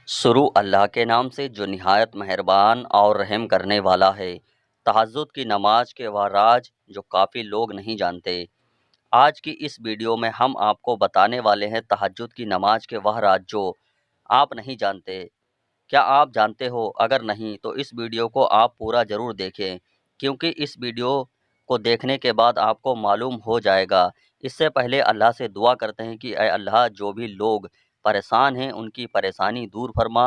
شروع اللہ کے نام سے جو نہایت مہربان اور رحم کرنے والا ہے۔ تہجد کی نماز کے وہ راز جو کافی لوگ نہیں جانتے۔ آج کی اس ویڈیو میں ہم آپ کو بتانے والے ہیں تہجد کی نماز کے وہ راز جو آپ نہیں جانتے۔ کیا آپ جانتے ہو؟ اگر نہیں تو اس ویڈیو کو آپ پورا ضرور دیکھیں، کیونکہ اس ویڈیو کو دیکھنے کے بعد آپ کو معلوم ہو جائے گا۔ اس سے پہلے اللہ سے دعا کرتے ہیں کہ اے اللہ، جو بھی لوگ پریشان ہیں ان کی پریشانی دور فرما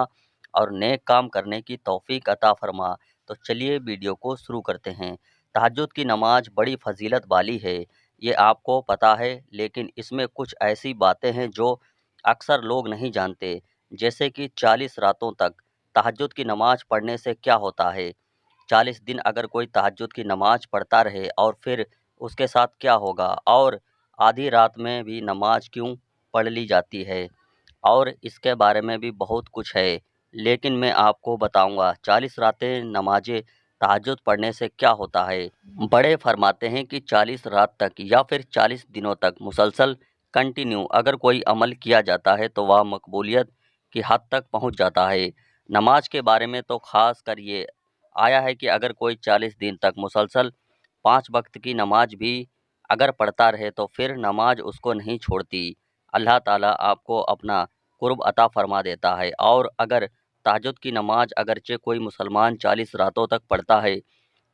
اور نیک کام کرنے کی توفیق عطا فرما۔ تو چلیے ویڈیو کو شروع کرتے ہیں۔ تہجد کی نماز بڑی فضیلت والی ہے، یہ آپ کو پتہ ہے، لیکن اس میں کچھ ایسی باتیں ہیں جو اکثر لوگ نہیں جانتے، جیسے کہ 40 راتوں تک تہجد کی نماز پڑھنے سے کیا ہوتا ہے۔ 40 دن اگر کوئی تہجد کی نماز پڑھتا رہے اور پھر اس کے ساتھ کیا ہوگا، اور آدھی رات میں بھی نماز کیوں پڑھ لی جاتی ہے، اور اس کے بارے میں بھی بہت کچھ ہے، لیکن میں آپ کو بتاؤں گا 40 راتیں نماز تہجد پڑھنے سے کیا ہوتا ہے۔ بڑے فرماتے ہیں کہ 40 رات تک یا پھر 40 دنوں تک مسلسل کنٹینیو اگر کوئی عمل کیا جاتا ہے تو وہ مقبولیت کی حد تک پہنچ جاتا ہے۔ نماز کے بارے میں تو خاص کر یہ آیا ہے کہ اگر کوئی 40 دن تک مسلسل 5 وقت کی نماز بھی اگر پڑھتا رہے تو پھر نماز اس کو نہیں چھوڑتی، اللہ تعالیٰ آپ کو اپنا قرب عطا فرما دیتا ہے۔ اور اگر تہجد کی نماز اگرچہ کوئی مسلمان 40 راتوں تک پڑھتا ہے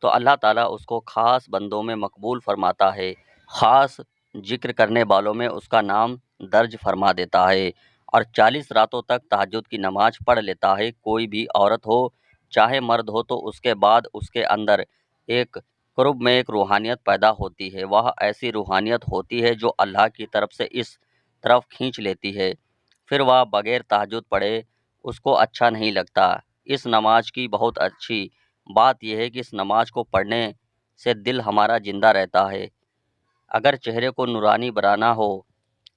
تو اللہ تعالیٰ اس کو خاص بندوں میں مقبول فرماتا ہے، خاص ذکر کرنے والوں میں اس کا نام درج فرما دیتا ہے، اور 40 راتوں تک تہجد کی نماز پڑھ لیتا ہے کوئی بھی عورت ہو چاہے مرد ہو، تو اس کے بعد اس کے اندر ایک قرب میں ایک روحانیت پیدا ہوتی ہے۔ وہ ایسی روحانیت ہوتی ہے جو اللہ کی طرف سے اس طرف کھینچ لیتی ہے، پھر وہ بغیر تہجد پڑھے اس کو اچھا نہیں لگتا۔ اس نماز کی بہت اچھی بات یہ ہے کہ اس نماز کو پڑھنے سے دل ہمارا زندہ رہتا ہے۔ اگر چہرے کو نورانی بنانا ہو،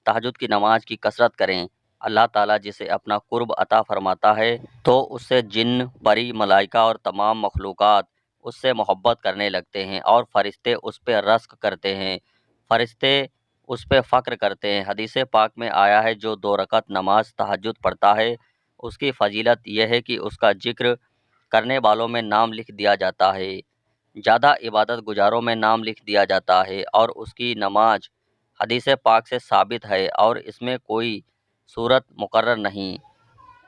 تہجد کی نماز کی کثرت کریں۔ اللہ تعالیٰ جسے اپنا قرب عطا فرماتا ہے تو اس سے جن، پری، ملائکہ اور تمام مخلوقات اس سے محبت کرنے لگتے ہیں، اور فرشتے اس پہ رشک کرتے ہیں، فرشتے اس پہ فخر کرتے ہیں۔ حدیث پاک میں آیا ہے جو 2 رکعت نماز تہجد پڑھتا ہے اس کی فضیلت یہ ہے کہ اس کا ذکر کرنے والوں میں نام لکھ دیا جاتا ہے، زیادہ عبادت گزاروں میں نام لکھ دیا جاتا ہے، اور اس کی نماز حدیث پاک سے ثابت ہے، اور اس میں کوئی صورت مقرر نہیں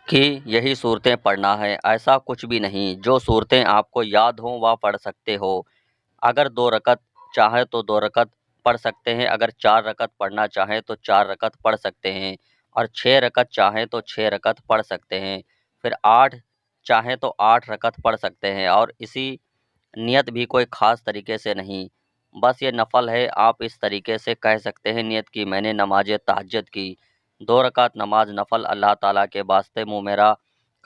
کہ یہی صورتیں پڑھنا ہے، ایسا کچھ بھی نہیں۔ جو صورتیں آپ کو یاد ہوں وہ پڑھ سکتے ہو۔ اگر 2 رکعت چاہے تو 2 رکعت پڑھ سکتے ہیں، اگر 4 رکعت پڑھنا چاہیں تو 4 رکعت پڑھ سکتے ہیں، اور 6 رکعت چاہیں تو 6 رکعت پڑھ سکتے ہیں، پھر 8 چاہیں تو 8 رکعت پڑھ سکتے ہیں، اور اسی نیت بھی کوئی خاص طریقے سے نہیں، بس یہ نفل ہے، آپ اس طریقے سے کہہ سکتے ہیں نیت کی میں نے نماز تہجد کی، 2 رکعت نماز نفل اللہ تعالیٰ کے واسطے منہ میرا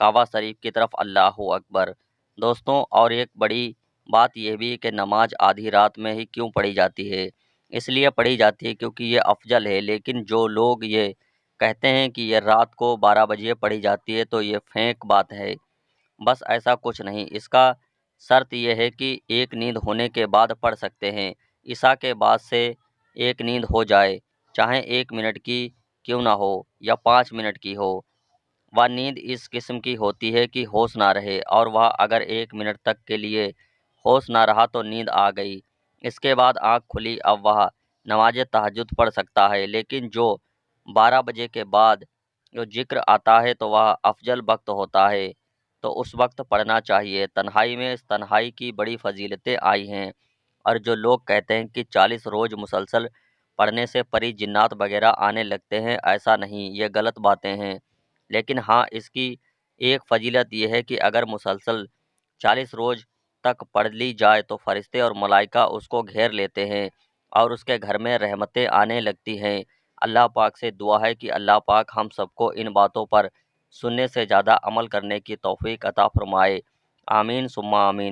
کعبہ شریف کی طرف اللہ اکبر۔ دوستوں، اور ایک بڑی بات یہ بھی کہ نماز آدھی رات میں ہی کیوں پڑھی جاتی ہے؟ اس لیے پڑھی جاتی ہے کیونکہ یہ افضل ہے، لیکن جو لوگ یہ کہتے ہیں کہ یہ رات کو 12 بجے پڑھی جاتی ہے تو یہ فیک بات ہے، بس ایسا کچھ نہیں۔ اس کا شرط یہ ہے کہ ایک نیند ہونے کے بعد پڑھ سکتے ہیں، عشاء کے بعد سے ایک نیند ہو جائے، چاہے 1 منٹ کی کیوں نہ ہو یا 5 منٹ کی ہو، وہ نیند اس قسم کی ہوتی ہے کہ ہوش نہ رہے، اور وہ اگر 1 منٹ تک کے لیے ہوش نہ رہا تو نیند آ گئی، اس کے بعد آنکھ کھلی، اب وہ نماز تہجد پڑھ سکتا ہے۔ لیکن جو 12 بجے کے بعد جو ذکر آتا ہے تو وہ افضل وقت ہوتا ہے، تو اس وقت پڑھنا چاہیے۔ تنہائی میں اس تنہائی کی بڑی فضیلتیں آئی ہیں، اور جو لوگ کہتے ہیں کہ 40 روز مسلسل پڑھنے سے پری جنات وغیرہ آنے لگتے ہیں، ایسا نہیں، یہ غلط باتیں ہیں۔ لیکن ہاں، اس کی ایک فضیلت یہ ہے کہ اگر مسلسل 40 روز تک پڑھ لی جائے تو فرشتے اور ملائکہ اس کو گھیر لیتے ہیں، اور اس کے گھر میں رحمتیں آنے لگتی ہیں۔ اللہ پاک سے دعا ہے کہ اللہ پاک ہم سب کو ان باتوں پر سننے سے زیادہ عمل کرنے کی توفیق عطا فرمائے، آمین ثم آمین۔